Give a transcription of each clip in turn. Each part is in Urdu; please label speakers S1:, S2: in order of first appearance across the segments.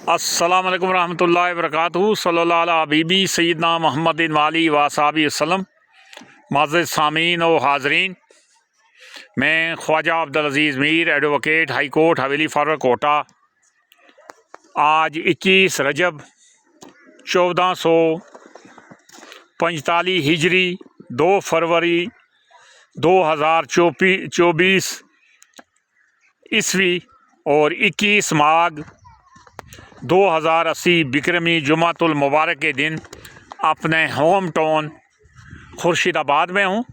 S1: السلام علیکم ورحمۃ اللہ وبرکاتہ صلی اللہ علیہ حبیبی سیدنا محمد والی وصحبہ وسلم۔ معزز سامعین و حاضرین، میں خواجہ عبدالعزیز میر، ایڈوکیٹ، ہائی کورٹ حویلی فاروق کوٹا، آج 21 رجب 1445 ہجری 2 فروری 2024 عیسوی اور 21 ماغ 2080 بکرمی جمعۃ المبارک کے دن اپنے ہوم ٹاؤن خورشید آباد میں ہوں،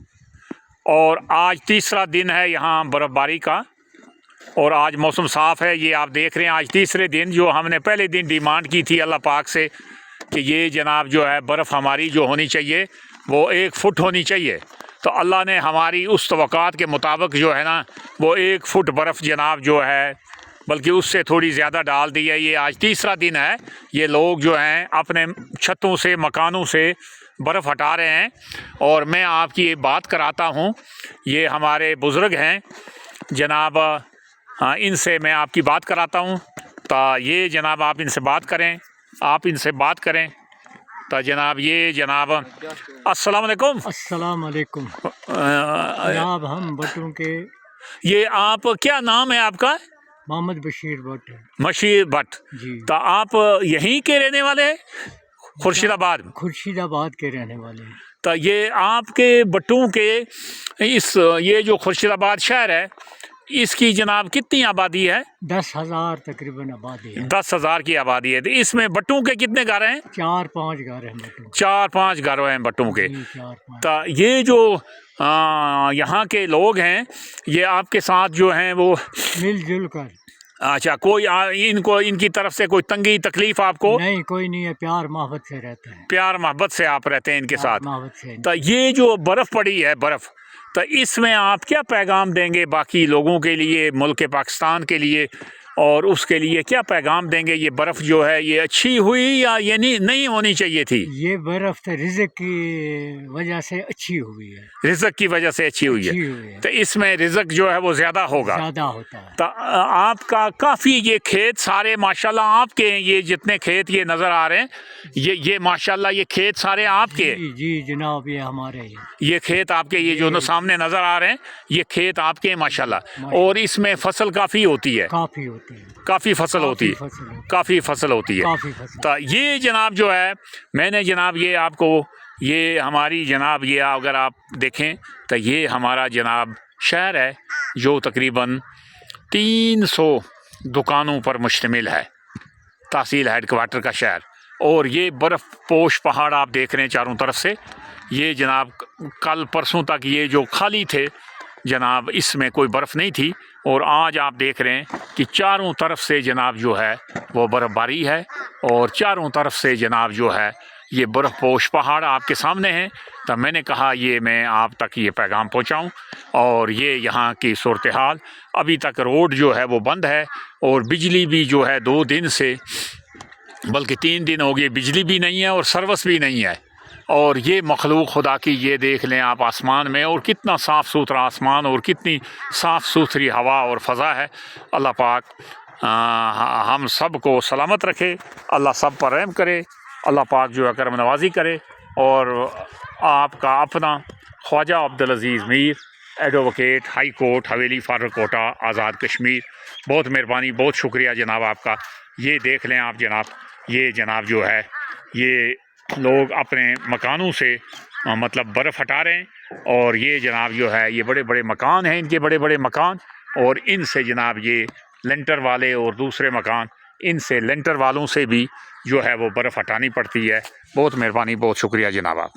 S1: اور آج تیسرا دن ہے یہاں برف باری کا، اور آج موسم صاف ہے۔ یہ آپ دیکھ رہے ہیں آج تیسرے دن، جو ہم نے پہلے دن ڈیمانڈ کی تھی اللہ پاک سے کہ یہ جناب جو ہے برف ہماری جو ہونی چاہیے وہ 1 فٹ ہونی چاہیے، تو اللہ نے ہماری اس توقعات کے مطابق جو ہے نا وہ 1 فٹ برف جناب جو ہے، بلکہ اس سے تھوڑی زیادہ ڈال دی ہے۔ یہ آج تیسرا دن ہے، یہ لوگ جو ہیں اپنے چھتوں سے، مکانوں سے برف ہٹا رہے ہیں، اور میں آپ کی یہ بات کراتا ہوں۔ یہ ہمارے بزرگ ہیں جناب، ان سے میں آپ کی بات کراتا ہوں، تو یہ جناب آپ ان سے بات کریں، تو جناب یہ جناب السلام علیکم۔
S2: السلام علیکم جناب، ہم بٹوں کے،
S1: یہ آپ کیا نام ہے آپ کا؟
S2: محمد بشیر بٹ۔
S1: بشیر بٹ
S2: جی،
S1: تو آپ یہیں کے رہنے والے ہیں؟ خورشید آباد؟
S2: خورشید آباد کے رہنے والے ہیں۔
S1: تو یہ آپ کے بٹوں کے یہ جو خورشید آباد شہر ہے، اس کی جناب کتنی آبادی ہے؟
S2: 10,000 تقریباً آبادی ہے۔
S1: 10,000 کی آبادی ہے۔ تو اس میں بٹوں کے کتنے گھر ہیں؟
S2: 4-5 گھر ہیں بٹوں کے۔
S1: 4-5 گھر ہیں بٹوں کے۔
S2: جی، 4-5۔
S1: تو یہ جو یہاں کے لوگ ہیں، یہ آپ کے ساتھ جو ہیں وہ
S2: مل جل کر،
S1: اچھا، کوئی ان کی طرف سے کوئی تنگی تکلیف آپ کو؟
S2: نہیں، کوئی نہیں ہے، پیار محبت سے رہتے ہیں۔
S1: پیار محبت سے آپ رہتے ہیں ان کے ساتھ۔
S2: محبت سے۔
S1: تو یہ جو برف پڑی ہے برف، تو اس میں آپ کیا پیغام دیں گے باقی لوگوں کے لیے، ملک پاکستان کے لیے، اور اس کے لیے کیا پیغام دیں گے؟ یہ برف جو ہے یہ اچھی ہوئی یا یہ نہیں ہونی چاہیے تھی؟
S2: یہ برف تو رزق کی وجہ سے اچھی ہوئی ہے۔
S1: رزق کی وجہ سے اچھی ہوئی ہے، تو اس میں رزق جو ہے وہ زیادہ ہوگا،
S2: زیادہ ہوتا ہے۔
S1: تو آپ کا کافی یہ کھیت سارے ماشاءاللہ آپ کے ہیں، یہ جتنے کھیت یہ نظر آ رہے ہیں، یہ ماشاءاللہ یہ کھیت سارے آپ کے ہیں؟
S2: جی جناب، یہ ہمارے ہیں۔
S1: یہ کھیت آپ کے، یہ جو سامنے نظر آ رہے ہیں یہ کھیت آپ کے ہیں ماشاءاللہ، اور اس میں فصل کافی ہوتی ہے؟
S2: کافی ہوتی ہے،
S1: کافی فصل ہوتی ہے، کافی فصل ہوتی ہے۔
S2: کافی فصل۔
S1: تو یہ جناب جو ہے، میں نے جناب یہ آپ کو، یہ ہماری جناب یہ اگر آپ دیکھیں تو یہ ہمارا جناب شہر ہے جو تقریباً 300 دکانوں پر مشتمل ہے، تحصیل ہیڈ کوارٹر کا شہر، اور یہ برف پوش پہاڑ آپ دیکھ رہے ہیں چاروں طرف سے۔ یہ جناب کل پرسوں تک یہ جو خالی تھے جناب، اس میں کوئی برف نہیں تھی، اور آج آپ دیکھ رہے ہیں کہ چاروں طرف سے جناب جو ہے وہ برف باری ہے، اور چاروں طرف سے جناب جو ہے یہ برف پوش پہاڑ آپ کے سامنے ہیں۔ تو میں نے کہا یہ میں آپ تک یہ پیغام پہنچاؤں، اور یہ یہاں کی صورتحال ابھی تک روڈ جو ہے وہ بند ہے، اور بجلی بھی جو ہے 2 دن سے، بلکہ 3 دن ہو گئے، بجلی بھی نہیں ہے اور سروس بھی نہیں ہے۔ اور یہ مخلوق خدا کی، یہ دیکھ لیں آپ آسمان میں، اور کتنا صاف ستھرا آسمان اور کتنی صاف ستھری ہوا اور فضا ہے۔ اللہ پاک ہم سب کو سلامت رکھے، اللہ سب پر رحم کرے، اللہ پاک جو ہے کرم نوازی کرے۔ اور آپ کا اپنا خواجہ عبدالعزیز میر، ایڈوکیٹ، ہائی کورٹ حویلی فاروق کوٹا، آزاد کشمیر۔ بہت مہربانی، بہت شکریہ جناب آپ کا۔ یہ دیکھ لیں آپ جناب، یہ جناب جو ہے یہ لوگ اپنے مکانوں سے مطلب برف ہٹا رہے ہیں، اور یہ جناب جو ہے یہ بڑے بڑے مکان ہیں، ان کے بڑے بڑے مکان، اور ان سے جناب یہ لینٹر والے اور دوسرے مکان، ان سے لینٹر والوں سے بھی جو ہے وہ برف ہٹانی پڑتی ہے۔ بہت مہربانی، بہت شکریہ جناب آپ۔